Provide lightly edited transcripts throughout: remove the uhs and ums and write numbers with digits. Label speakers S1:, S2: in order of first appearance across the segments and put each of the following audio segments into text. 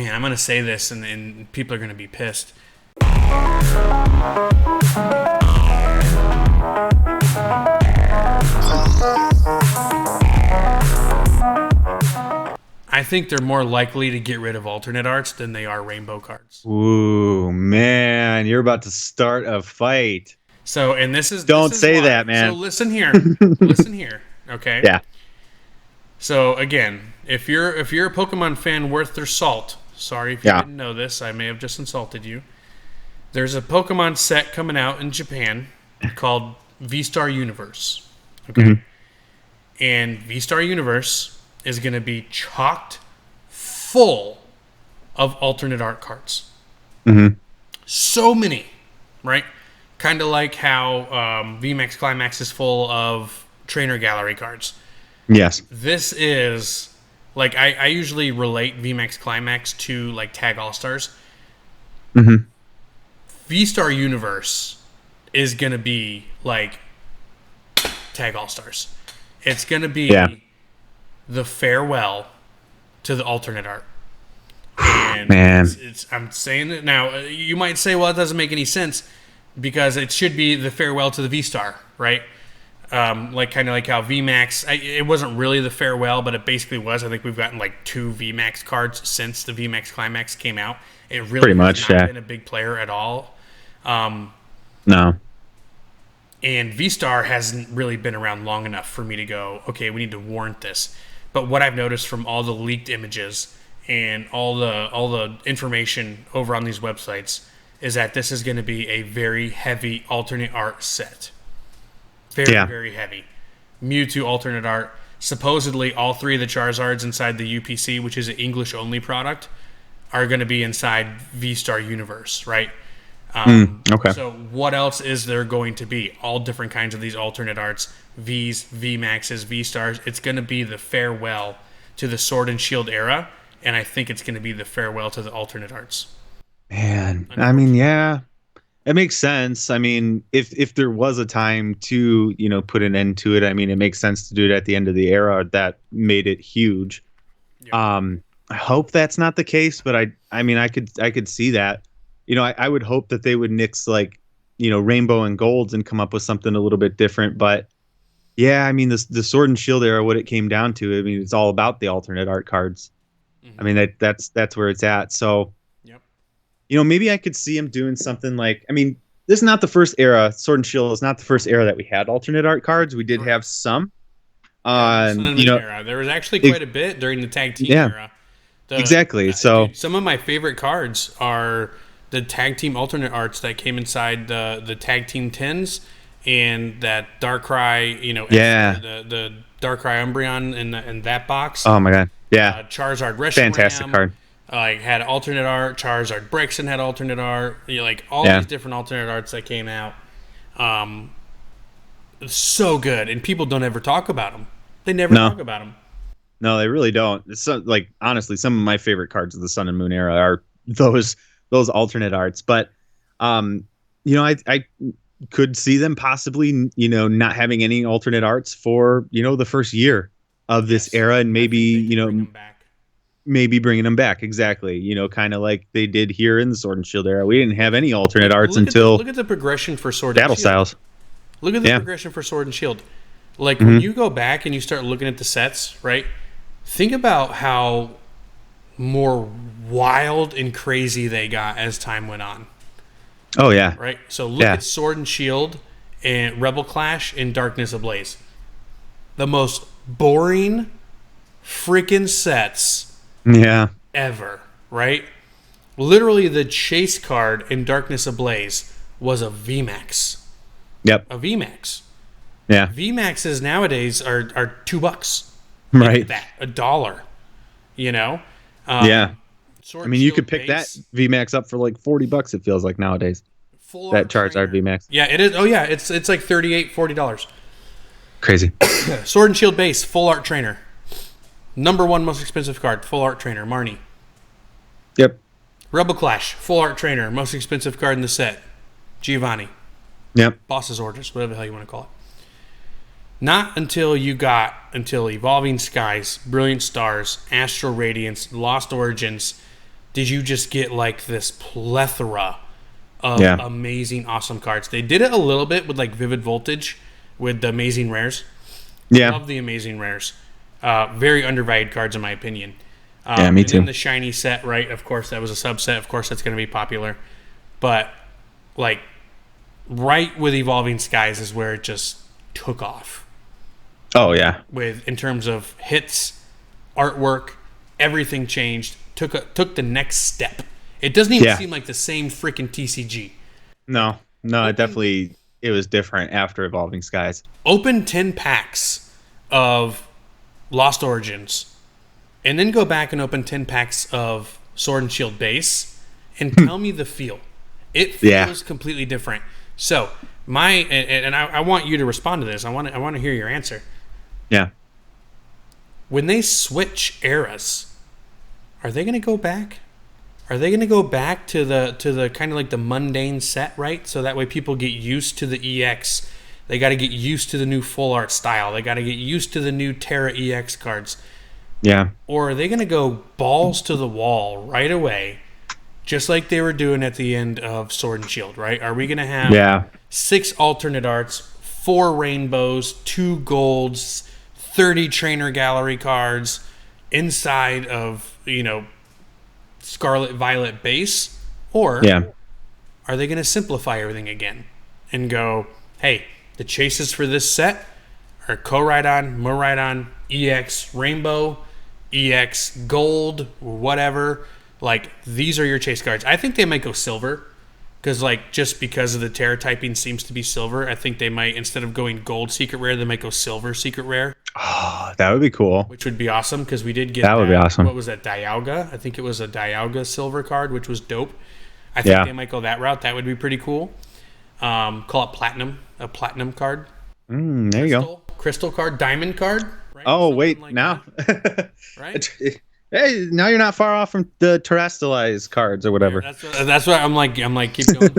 S1: man, I'm going to say this and people are going to be pissed. I think they're more likely to get rid of alternate arts than they are rainbow cards.
S2: Ooh, man, you're about to start a fight.
S1: So, and this is
S2: Don't say that, man.
S1: So listen here, listen here, okay?
S2: Yeah.
S1: So again, if you're a Pokemon fan worth their salt, sorry if you didn't know this, I may have just insulted you. There's a Pokemon set coming out in Japan called VSTAR Universe, okay? And VSTAR Universe is going to be chocked full of alternate art cards. So many, right? Kind of like how VMAX Climax is full of trainer gallery cards.
S2: Yes.
S1: This is, like, I usually relate VMAX Climax to, like, Tag All-Stars. VSTAR Universe is going to be, like, Tag All-Stars. It's going to be the farewell to the alternate art. And
S2: man.
S1: I'm saying it now. You might say, well, it doesn't make any sense because it should be the farewell to the V-Star, right? Like kind of like how VMAX, it wasn't really the farewell, but it basically was. I think we've gotten like 2 VMAX cards since the VMAX Climax came out. It really
S2: pretty much
S1: has not been a big player at all.
S2: No.
S1: And V-Star hasn't really been around long enough for me to go, okay, we need to warrant this. But what I've noticed from all the leaked images and all the information over on these websites is that this is going to be a very heavy alternate art set. Very heavy. Mewtwo alternate art. Supposedly, all 3 of the Charizards inside the UPC, which is an English-only product, are going to be inside VSTAR Universe, right?
S2: Okay.
S1: So what else is there going to be? All different kinds of these alternate arts. Vs, VMAXs, V-Stars. It's going to be the farewell to the Sword and Shield era, and I think it's going to be the farewell to the alternate arts.
S2: Man, I mean, yeah, it makes sense. I mean, if there was a time to, put an end to it, I mean, it makes sense to do it at the end of the era that made it huge. Yeah. I hope that's not the case, but I mean, I could see that. I would hope that they would nix like, rainbow and golds and come up with something a little bit different. But yeah, I mean, the Sword and Shield era, what it came down to, I mean, it's all about the alternate art cards. I mean, that's where it's at. So, maybe I could see him doing something like, I mean, this is not the first era. Sword and Shield is not the first era that we had alternate art cards. We did have some.
S1: Era. There was actually quite a bit during the tag team era.
S2: Exactly. So
S1: dude, some of my favorite cards are the tag team alternate arts that came inside the tag team 10s and that Darkrai, the Darkrai Umbreon in that box.
S2: Oh my god. Yeah.
S1: Charizard Reshiram.
S2: Fantastic card.
S1: Had alternate art. Charizard Brixton had alternate art. All these different alternate arts that came out. So good, and people don't ever talk about them. They never talk about them.
S2: No, they really don't. It's honestly, some of my favorite cards of the Sun and Moon era are those alternate arts. But I could see them possibly not having any alternate arts for the first year of this era, and maybe maybe bringing them back. Exactly. Kind of like they did here in the Sword and Shield era. We didn't have any alternate arts until
S1: look at the progression for Sword
S2: Battle
S1: and Shield.
S2: Styles.
S1: Look at the progression for Sword and Shield. Like when you go back and you start looking at the sets, right? Think about how more wild and crazy they got as time went on.
S2: Oh yeah.
S1: Right? So look at Sword and Shield and Rebel Clash and Darkness Ablaze. The most boring freaking sets ever, right? Literally the chase card in Darkness Ablaze was a VMAX.
S2: Yep.
S1: A VMAX.
S2: Yeah.
S1: VMAXs nowadays are $2.
S2: Right.
S1: That $1.
S2: Yeah. I mean, you could pick that VMAX up for like $40. It feels like nowadays. That Charizard VMAX.
S1: Yeah, it is. Oh yeah, it's like $38, $40.
S2: Crazy.
S1: Sword and Shield base, full art trainer. Number 1 most expensive card, full art trainer, Marnie.
S2: Yep.
S1: Rebel Clash, full art trainer, most expensive card in the set, Giovanni.
S2: Yep.
S1: Boss's Orders, whatever the hell you want to call it. Not until Evolving Skies, Brilliant Stars, Astral Radiance, Lost Origins, did you just get like this plethora of
S2: Yeah.
S1: amazing, awesome cards. They did it a little bit with like Vivid Voltage with the Amazing Rares.
S2: Yeah.
S1: Love the Amazing Rares. Very undervalued cards in my opinion.
S2: Yeah, me
S1: and
S2: too.
S1: then the shiny set, right? Of course, that was a subset. Of course, that's going to be popular. But like right with Evolving Skies is where it just took off.
S2: Oh yeah.
S1: With in terms of hits, artwork, everything changed. Took the next step. It doesn't even
S2: Yeah.
S1: seem like the same freaking TCG.
S2: No. No, it was different after Evolving Skies.
S1: Open 10 packs of Lost Origins, and then go back and open 10 packs of Sword and Shield base, and tell me the feel. It feels completely different. So I want you to respond to this. I want to hear your answer.
S2: Yeah.
S1: When they switch eras, are they going to go back? Are they going to go back to the kind of like the mundane set, right? So that way people get used to the EX. They got to get used to the new full art style. They got to get used to the new Terra EX cards.
S2: Yeah.
S1: Or are they going to go balls to the wall right away, just like they were doing at the end of Sword and Shield, right? Are we going to have 6 alternate arts, 4 rainbows, 2 golds, 30 trainer gallery cards inside of, Scarlet Violet base? Or are they going to simplify everything again and go, hey, the chases for this set are Koraidon, Miraidon, EX Rainbow, EX Gold, whatever. Like, these are your chase cards. I think they might go silver because, like, just because of the Terra typing seems to be silver, I think they might, instead of going gold secret rare, they might go silver secret rare.
S2: Oh, that would be cool.
S1: Which would be awesome because we did get
S2: that. Would be awesome.
S1: What was that, Dialga? I think it was a Dialga silver card, which was dope. I think they might go that route. That would be pretty cool. Call it Platinum, a Platinum card.
S2: There you go.
S1: Crystal card, Diamond card.
S2: Right? Oh, something wait, like now.
S1: Right?
S2: Hey, now you're not far off from the terrestrialized cards or whatever.
S1: Yeah, that's what I'm like, keep going.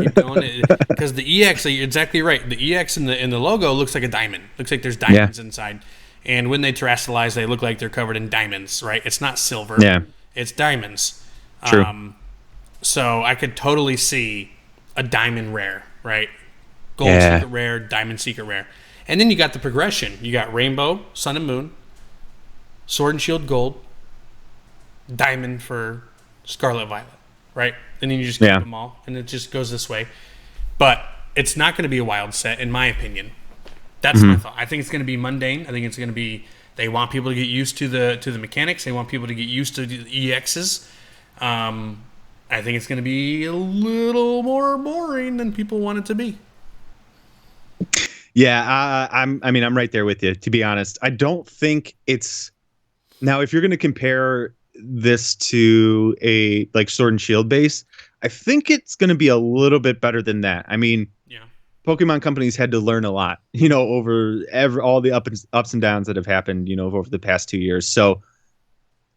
S1: Because the EX, you're exactly right. The EX in the logo looks like a diamond. Looks like there's diamonds inside. And when they terrestrialize, they look like they're covered in diamonds, right? It's not silver.
S2: Yeah.
S1: It's diamonds.
S2: True.
S1: So I could totally see a diamond rare, right? Gold secret rare, diamond secret rare. And then you got the progression. You got Rainbow, Sun and Moon, Sword and Shield Gold, Diamond for Scarlet Violet, right? And then you just keep them all, and it just goes this way. But it's not going to be a wild set, in my opinion. That's my thought. I think it's going to be mundane. I think it's going to be, they want people to get used to the mechanics. They want people to get used to the EXs. I think it's going to be a little more boring than people want it to be.
S2: Yeah, I'm right there with you, to be honest. I don't think it's, now if you're going to compare this to a like Sword and Shield base, I think it's going to be a little bit better than that. I mean, Pokemon companies had to learn a lot, over all the ups and downs that have happened, over the past 2 years. So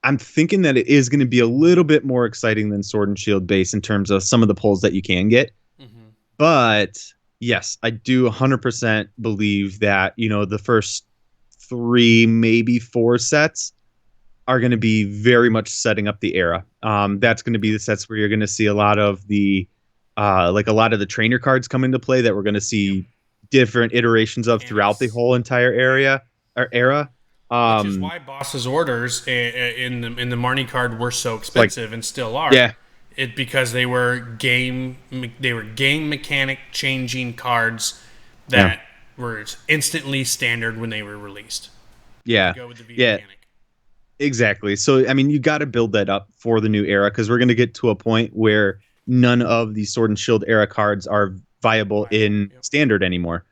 S2: I'm thinking that it is going to be a little bit more exciting than Sword and Shield base in terms of some of the pulls that you can get. But yes, I do 100% believe that, the first 3, maybe 4 sets are going to be very much setting up the era. That's going to be the sets where you're going to see a lot of the trainer cards come into play that we're going to see different iterations of throughout the whole entire era.
S1: Which is why Boss's orders in the Marnie card were so expensive and still are. Yeah, because they were game mechanic changing cards that were instantly standard when they were released.
S2: Yeah,
S1: go with the mechanic.
S2: Exactly. So I mean, you got to build that up for the new era because we're going to get to a point where none of the Sword and Shield era cards are viable in standard anymore.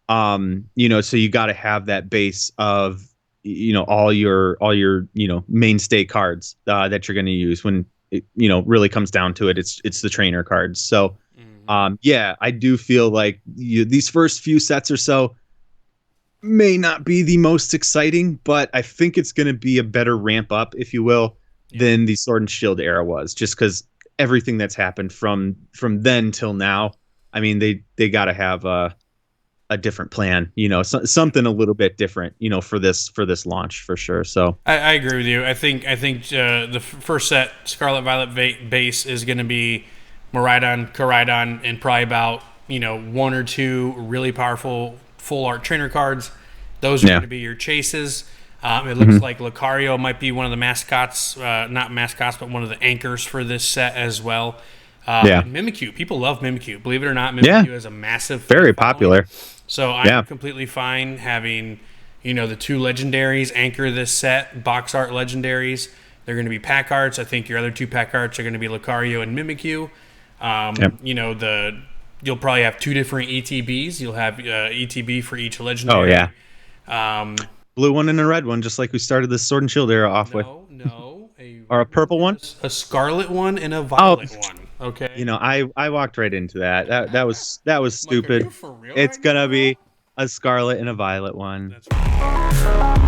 S2: So you got to have that base of all your mainstay cards that you're going to use when it really comes down to it. It's the trainer cards. So I do feel like these first few sets or so may not be the most exciting, but I think it's going to be a better ramp up, if you will, than the Sword and Shield era was, just because everything that's happened from then till now. I mean, they got to have a a different plan, something a little bit different, for this launch for sure. So
S1: I agree with you. I think the first set, Scarlet Violet base, is going to be Miraidon, Koraidon, and probably about one or two really powerful full art trainer cards. Those are going to be your chases. It looks like Lucario might be one of the mascots, not mascots, but one of the anchors for this set as well. And Mimikyu. People love Mimikyu. Believe it or not, Mimikyu is a massive,
S2: very popular.
S1: So I'm completely fine having, the two legendaries anchor this set, box art legendaries. They're going to be pack arts. I think your other two pack arts are going to be Lucario and Mimikyu. You'll probably have two different ETBs. You'll have ETB for each legendary.
S2: Oh yeah. Blue one and a red one, just like we started this Sword and Shield era off with.
S1: No.
S2: Or a purple one?
S1: A scarlet one and a violet one. Okay.
S2: I walked right into that. That was stupid.
S1: Like, are you for real
S2: It's
S1: right
S2: gonna
S1: now?
S2: be a scarlet and a violet one.
S1: That's right.